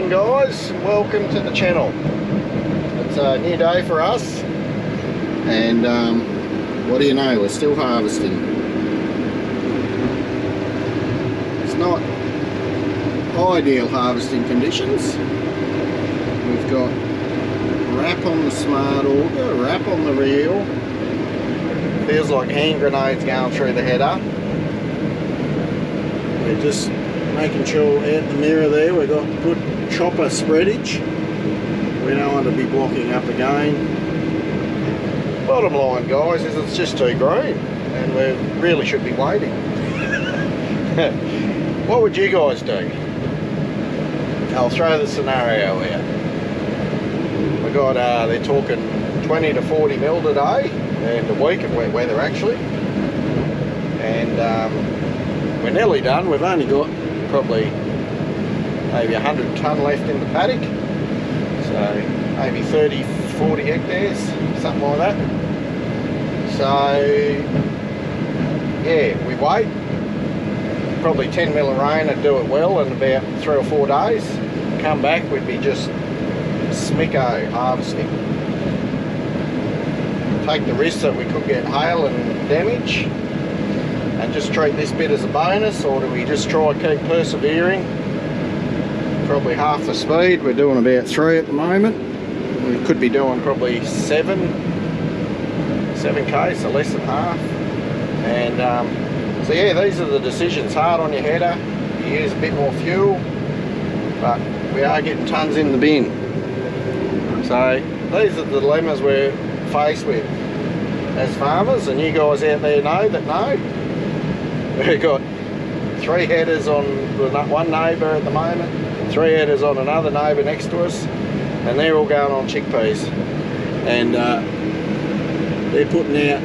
morning guys, welcome to the channel. It's a new day for us and what do you know, we're still harvesting. It's not ideal harvesting conditions. We've got wrap on the smart auger, wrap on the reel. Feels like hand grenades going through the header. We're just making sure out the mirror there we've got good chopper spreadage. We don't want to be blocking up again. Bottom line guys is it's just too green and we really should be waiting. What would you guys do? I'll throw the scenario out. We got they're talking 20 to 40 mil today and a week of wet weather actually, and we're nearly done. We've only got probably maybe 100 tonne left in the paddock, so maybe 30-40 hectares, something like that. So yeah, we wait. Probably 10 mil of rain would do it well in about 3 or 4 days. Come back, we'd be just smicko harvesting. Take the risk that we could get hail and damage and just treat this bit as a bonus, or do we just try and keep persevering? Probably half the speed. We're doing about 3 at the moment. We could be doing probably 7k, so less than half. And so yeah, these are the decisions. Hard on your header, you use a bit more fuel, but we are getting tons in the bin. So these are the dilemmas we're faced with as farmers, and you guys out there know that know. We've got 3 headers on one neighbour at the moment, 3 headers on another neighbour next to us, and they're all going on chickpeas. And they're putting out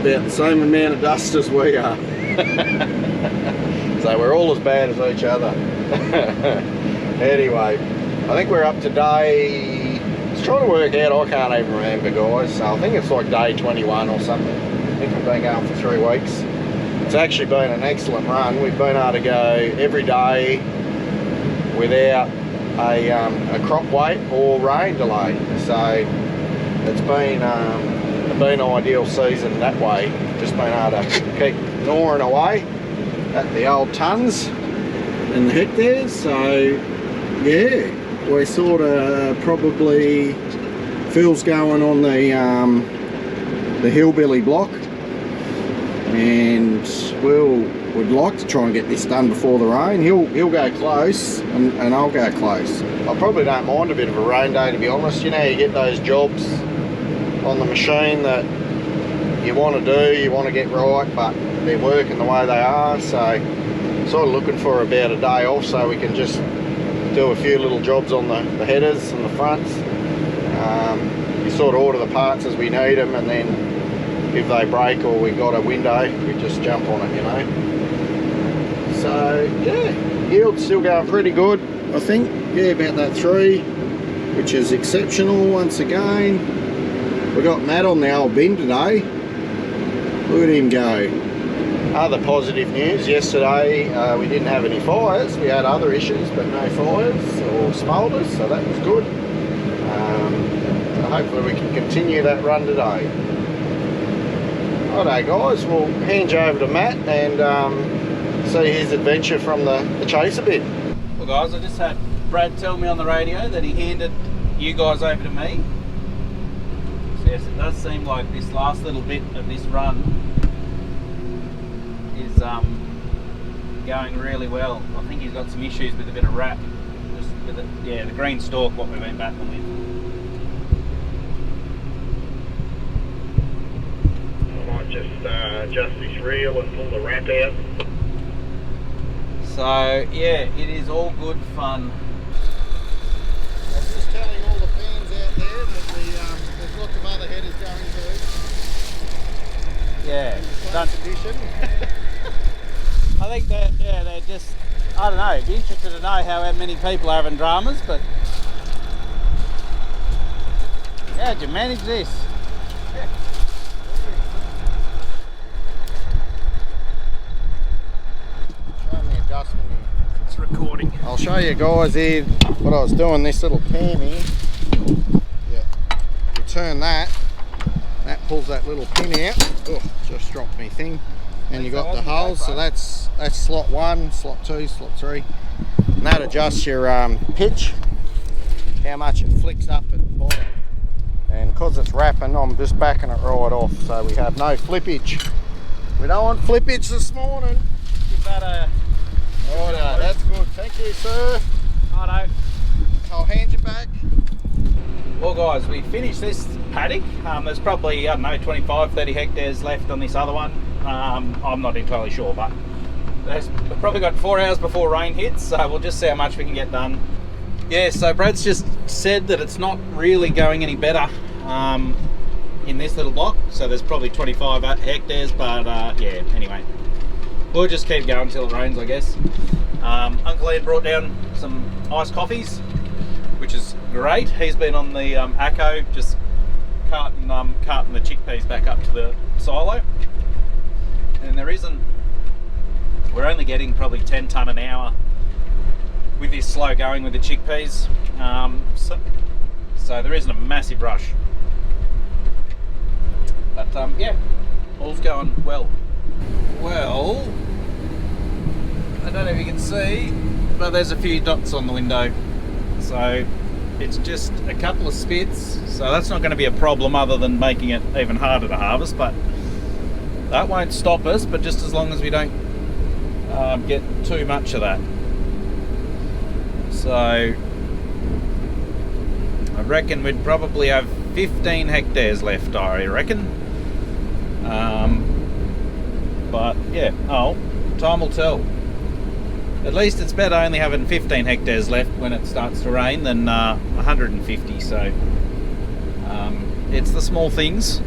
about the same amount of dust as we are. So we're all as bad as each other. Anyway, I think we're up to day, it's trying to work out, I can't even remember guys, so I think it's like day 21 or something. I think we've been going for 3 weeks. It's actually been an excellent run. We've been able to go every day without a crop wait or rain delay, so it's been an ideal season that way. Just been able to keep gnawing away at the old tonnes and the hectares. So yeah, we're sort of probably Phil's going on the hillbilly block, and would like to try and get this done before the rain. He'll go close and I'll go close. I probably don't mind a bit of a rain day, to be honest. You know, you get those jobs on the machine that you want to do, you want to get right, but they're working the way they are, so sort of looking for about a day off so we can just do a few little jobs on the headers and the fronts. You sort of order the parts as we need them, and then if they break or we've got a window, we just jump on it, you know. So yeah, yield's still going pretty good, I think. Yeah, about that 3, which is exceptional once again. We got Matt on the old bin today. Look at him go. Other positive news, yesterday we didn't have any fires. We had other issues, but no fires or smoulders, so that was good. So hopefully we can continue that run today. Righto guys, we'll hand you over to Matt and see his adventure from the chase a bit. Well guys, I just had Brad tell me on the radio that he handed you guys over to me. So yes, it does seem like this last little bit of this run is going really well. I think he's got some issues with a bit of wrap, just with it, yeah, the green stalk, what we've been battling with. I might just adjust this reel and pull the wrap out. So yeah, it is all good fun. I was just telling all the fans out there that there's lots of other headers going to. Yeah, Done condition. I think that, yeah, they're just, I don't know, be interested to know how many people are having dramas, but how'd you manage this? Show me adjustment here. It's recording. I'll show show you guys here what I was doing. This little cam here. Yeah. You turn that. That pulls that little pin out. Oh, just dropped me thing. And you got the holes. So that's slot 1, slot 2, slot 3. And that adjusts your pitch, how much it flicks up at the bottom. And because it's wrapping, I'm just backing it right off so we have no flippage. We don't want flippage this morning. Give that a... Righto, that's good. Thank you, sir. Righto. I'll hand you back. Well guys, we finished this paddock. There's probably, I don't know, 25, 30 hectares left on this other one. I'm not entirely sure, but we've probably got 4 hours before rain hits, so we'll just see how much we can get done. Yeah, so Brad's just said that it's not really going any better in this little block, so there's probably 25 hectares, but yeah, anyway. We'll just keep going until it rains, I guess. Uncle Ian brought down some iced coffees, which is great. He's been on the ACO, just carting the chickpeas back up to the silo. And we're only getting probably 10 tonne an hour with this slow going with the chickpeas. So there isn't a massive rush. But yeah, all's going well. Well, I don't know if you can see, but there's a few dots on the window. So it's just a couple of spits, so that's not going to be a problem other than making it even harder to harvest, but that won't stop us, but just as long as we don't get too much of that. So I reckon we'd probably have 15 hectares left, I reckon. But yeah, time will tell. At least it's better only having 15 hectares left when it starts to rain than 150, so it's the small things.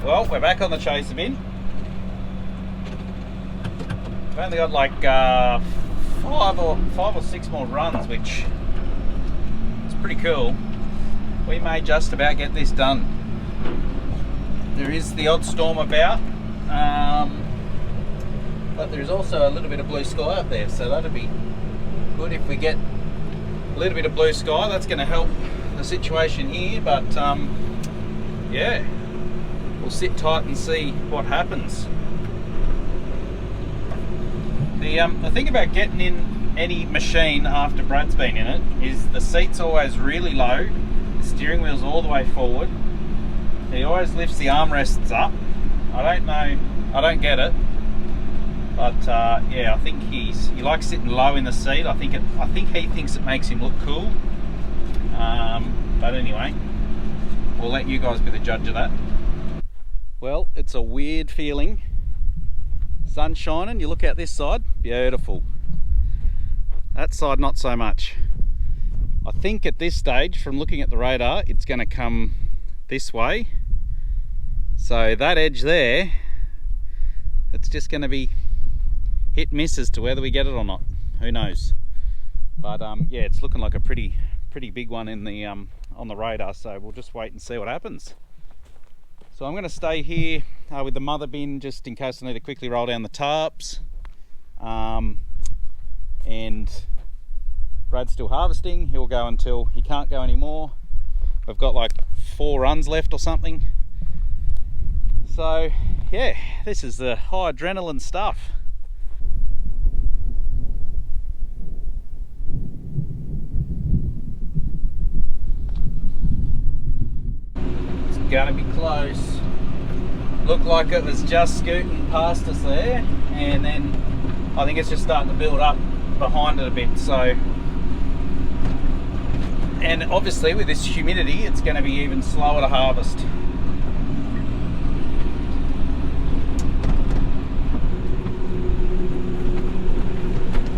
Well, we're back on the chaser bin. We've only got like 5 or 6 more runs, which is pretty cool. We may just about get this done. There is the odd storm about, but there's also a little bit of blue sky up there, so that'd be good if we get a little bit of blue sky. That's going to help the situation here, but yeah, we'll sit tight and see what happens. The thing about getting in any machine after Brad's been in it is the seat's always really low, steering wheel's all the way forward. He always lifts the armrests up. I don't know, I don't get it. But yeah, I think he likes sitting low in the seat. I think he thinks it makes him look cool. But anyway, we'll let you guys be the judge of that. Well, it's a weird feeling. Sun shining, you look out this side, beautiful. That side, not so much. I think at this stage, from looking at the radar, it's going to come this way. So that edge there, it's just going to be hit and miss as to whether we get it or not. Who knows? But yeah, it's looking like a pretty big one in the on the radar. So we'll just wait and see what happens. So I'm going to stay here with the mother bin just in case I need to quickly roll down the tarps. And Brad's still harvesting. He'll go until he can't go anymore. We've got like 4 runs left or something. So yeah, this is the high adrenaline stuff. It's gonna be close. Looked like it was just scooting past us there, and then I think it's just starting to build up behind it a bit. So, and obviously with this humidity, it's going to be even slower to harvest.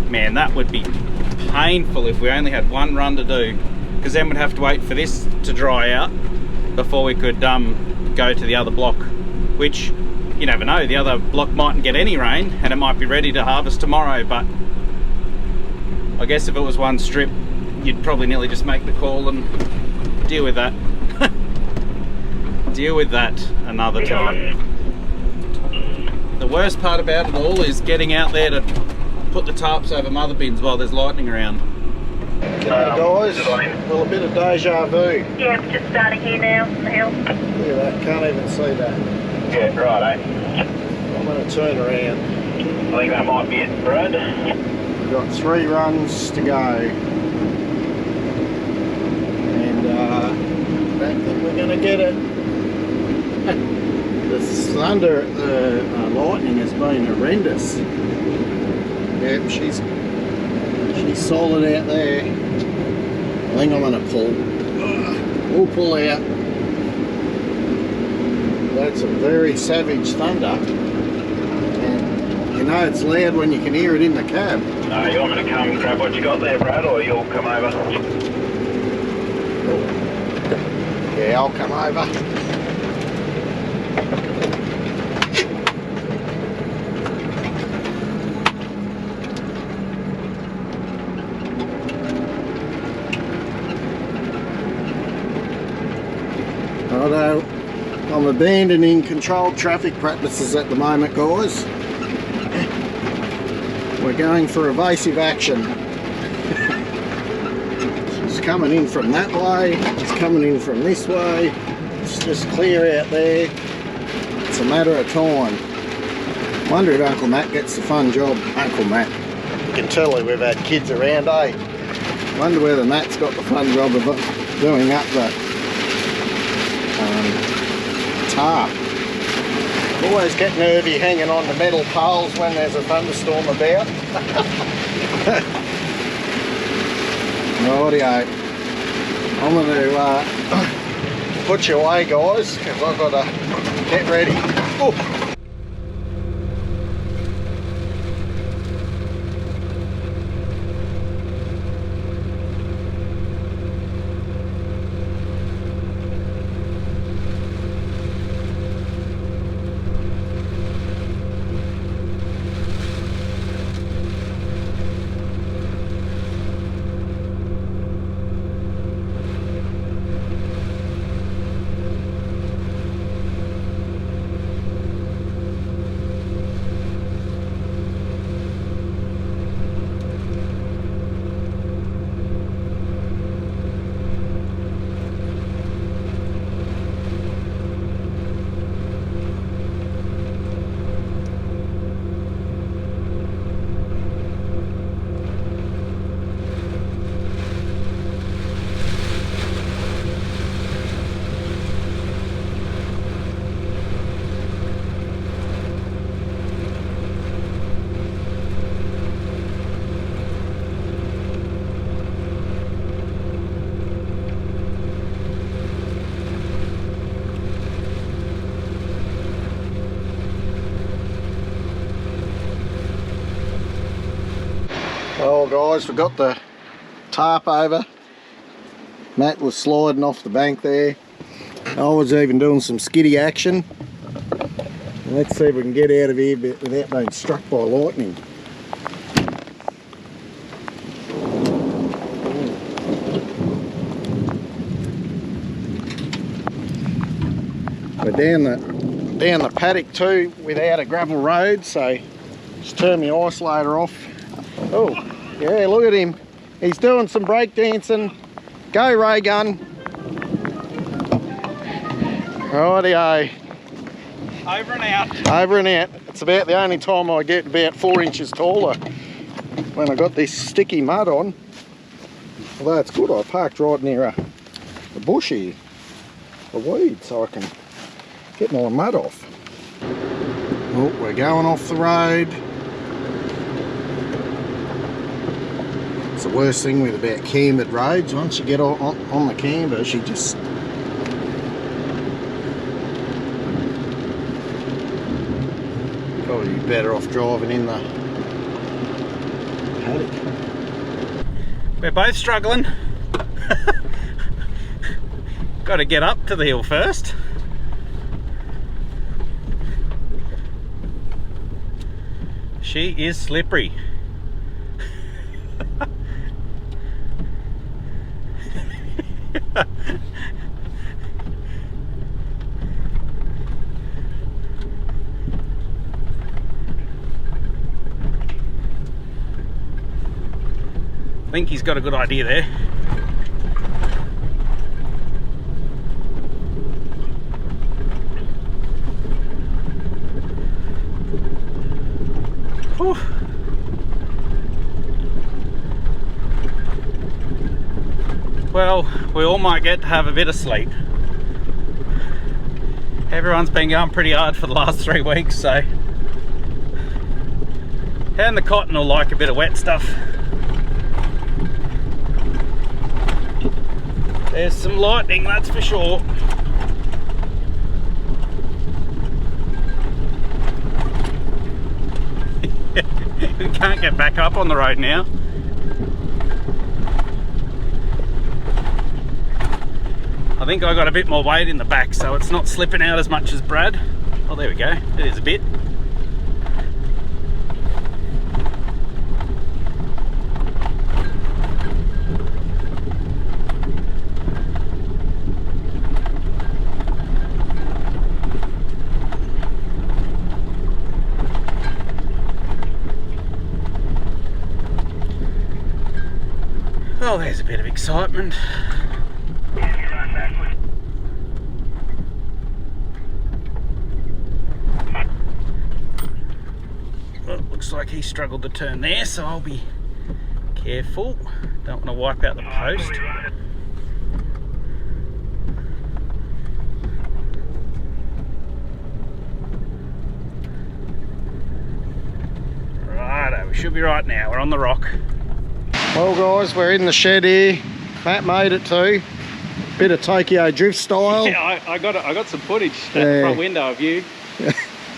Man, that would be painful if we only had 1 run to do, because then we'd have to wait for this to dry out before we could go to the other block, which you never know, the other block mightn't get any rain and it might be ready to harvest tomorrow. But I guess if it was 1 strip, you'd probably nearly just make the call and deal with that. Deal with that another time. The worst part about it all is getting out there to put the tarps over mother bins while there's lightning around. G'day guys, well, a bit of deja vu. Yeah, we're just starting here now on the hill. Look at that, can't even see that. Yeah, right, eh? I'm going to turn around. I think that might be it, Brad. We've got 3 runs to go. And I don't think we're going to get it. The thunder, the lightning has been horrendous. Yep, she's solid out there. I think I'm going to pull. We'll pull out. That's a very savage thunder. And you know it's loud when you can hear it in the cab. You want me to come grab what you got there, Brad, or you'll come over? Yeah, I'll come over. Although I'm abandoning controlled traffic practices at the moment, guys. We're going for evasive action. It's coming in from that way, it's coming in from this way, it's just clear out there. It's a matter of time. Wonder if Uncle Matt gets the fun job. Uncle Matt. You can tell we've had kids around, eh? Wonder whether Matt's got the fun job of doing up the tarp. Always get nervy hanging on the metal poles when there's a thunderstorm about. Rightio. I'm going to put you away, guys, because I've got to get ready. Oh. guys, we've got the tarp over. Matt was sliding off the bank there. I was even doing some skiddy action. Let's see if we can get out of here without being struck by lightning. We're down the paddock too without a gravel road, so just turn my isolator off. Oh, yeah, look at him. He's doing some break dancing. Go, ray gun. Rightio. Over and out. Over and out. It's about the only time I get about 4 inches taller when I got this sticky mud on. Although it's good, I parked right near a bush here, a weed, so I can get my mud off. Oh, we're going off the road. It's the worst thing with about cambered roads. Once you get on the cambers, you just... Probably be better off driving in the paddock. We're both struggling. Got to get up to the hill first. She is slippery. I think he's got a good idea there. Whew. Well, we all might get to have a bit of sleep. Everyone's been going pretty hard for the last 3 weeks, so... And the cotton will like a bit of wet stuff. There's some lightning, that's for sure. We can't get back up on the road now. I think I got a bit more weight in the back, so it's not slipping out as much as Brad. Oh, there we go. It is a bit. Oh, there's a bit of excitement. Well, looks like he struggled to turn there, so I'll be careful. Don't want to wipe out the post. Righto, we should be right now. We're on the rock. Well guys, we're in the shed here. Matt made it too. Bit of Tokyo drift style. Yeah, I got some footage at the front window of you.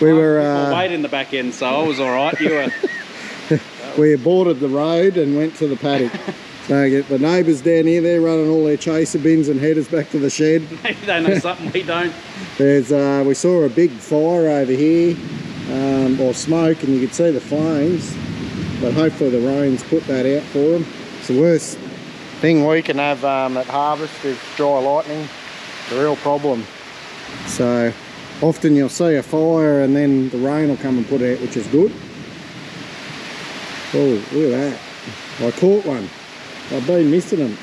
We were weight in the back end, so I was all right. You were. We aborted the road and went to the paddock. So get the neighbours down here, they're running all their chaser bins and headers back to the shed. Maybe they know something we don't. There's we saw a big fire over here, or smoke, and you could see the flames. But hopefully the rain's put that out for them. It's the worst thing we can have at harvest is dry lightning. It's a real problem. So often you'll see a fire and then the rain will come and put out, which is good. Oh, look at that. I caught one. I've been missing them.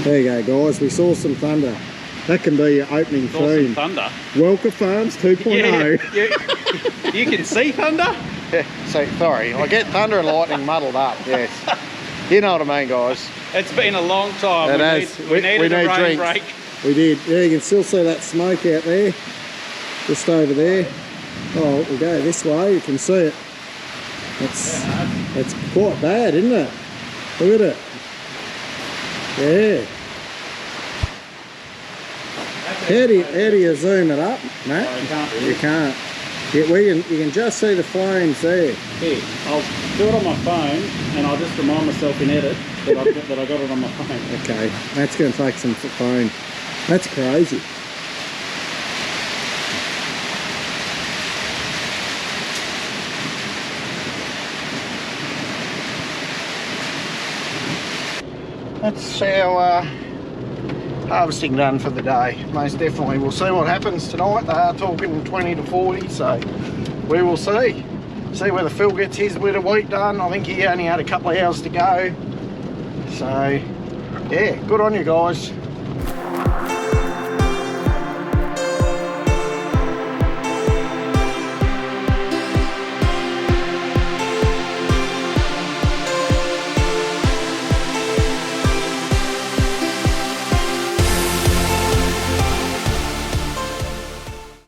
There you go guys, we saw some thunder. That can be your opening theme. Thunder. Welker Farms 2.0. Yeah, you can see thunder? Yeah, so, sorry, I get thunder and lightning muddled up, yes. You know what I mean, guys. It's been a long time. It has. We needed a rain break. We did. Yeah, you can still see that smoke out there. Just over there. Oh, we'll go this way, you can see it. It's quite bad, isn't it? Look at it. Yeah. How do you zoom it up, Matt? Oh, you can't really. You can't. Yeah, well, you can just see the flames there. Here, I'll do it on my phone, and I'll just remind myself in edit that I got it on my phone. Okay, that's going to take some phone. That's crazy. That's our harvesting done for the day. Most definitely. We'll see what happens tonight. They are talking 20 to 40, so we will see. See whether Phil gets his bit of wheat done. I think he only had a couple of hours to go. So, yeah, good on you guys.